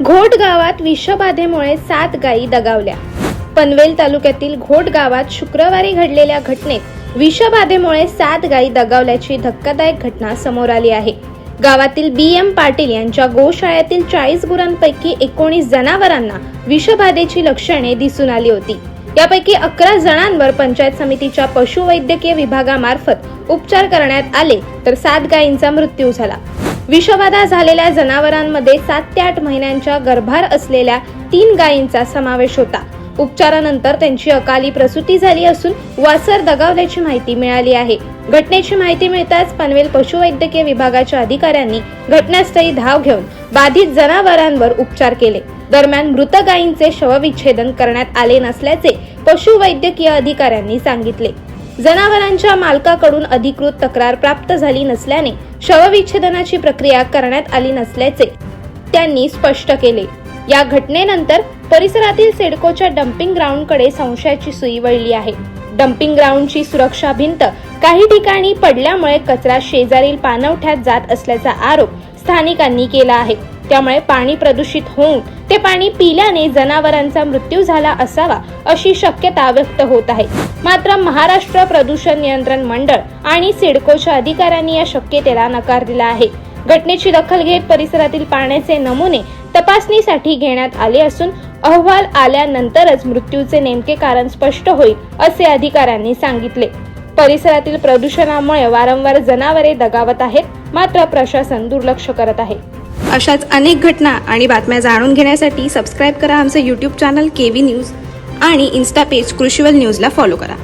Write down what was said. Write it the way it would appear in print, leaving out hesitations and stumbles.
घोट गावात विषबाधेमुळे 7 गायी दगावल्या। पनवेल तालुक्यातील घोट गावात शुक्रवारी घडलेल्या घटनेत विषबाधेमुळे 7 गायी दगावल्याची धक्कादायक घटना समोर आली आहे। गावातील BM पाटील यांच्या गोशाळेतील 40 गुरांपैकी 19 जनावरांना विषबाधेची लक्षणे दिसून आली होती। यापैकी 11 जणांवर पंचायत समितीच्या पशुवैद्यकीय विभागामार्फत उपचार करण्यात आले, तर 7 गायींचा मृत्यू झाला। विषबाधा झालेल्या जनावरांमध्ये 7 ते 8 महिन्यांच्या गर्भार असलेल्या 3 गायींचा समावेश होता। उपचारानंतर त्यांची अकाली प्रसूती झाली असून वासर दगावल्याची माहिती मिळाली आहे। घटनेची माहिती मिळताच पनवेल पशुवैद्यकीय विभागाच्या अधिकाऱ्यांनी घटनास्थळी धाव घेऊन बाधित जनावरांवर उपचार केले। दरम्यान मृत गायींचे शवविच्छेदन करण्यात आले नसल्याचे पशुवैद्यकीय अधिकाऱ्यांनी सांगितले। जनावरांच्या मालकाकडून अधिकृत तक्रार प्राप्त झाली नसल्याने शवविच्छेदनाची प्रक्रिया करण्यात आली नसल्याचे त्यांनी स्पष्ट केले। या घटनेनंतर परिसरातील सिडकोच्या डम्पिंग ग्राउंडकडे संशयाची सुई वळली आहे। डम्पिंग ग्राउंडची सुरक्षा भिंत काही ठिकाणी पडल्यामुळे कचरा शेजारील पाणवठ्यात जात असल्याचा आरोप स्थानिकांनी केला आहे। त्यामुळे पाणी प्रदूषित होऊन ते पाणी पिल्याने जनावरांचा मृत्यू झाला असावा अशी शक्यता व्यक्त होत आहे। मात्र महाराष्ट्र प्रदूषण नियंत्रण मंडळ आणि सिडकोच्या अधिकाऱ्यांनी या शक्यतेला नकार दिला आहे। घटनेची दखल घेत परिसरातील पाण्याचे नमुने तपासणीसाठी घेण्यात आले असून अहवाल आल्यानंतरच मृत्यूचे नेमके कारण स्पष्ट होईल असे अधिकाऱ्यांनी सांगितले। परिसरातील प्रदूषणामुळे वारंवार जनावरे दगावत आहेत, मात्र प्रशासन दुर्लक्ष करत आहे। अशाच अनेक घटना आणि बातम्या जाणून घेण्यासाठी सबस्क्राईब करा आमचे YouTube चॅनल KV न्यूज आणि इन्स्टा पेज कृषीवल न्यूजला फॉलो करा।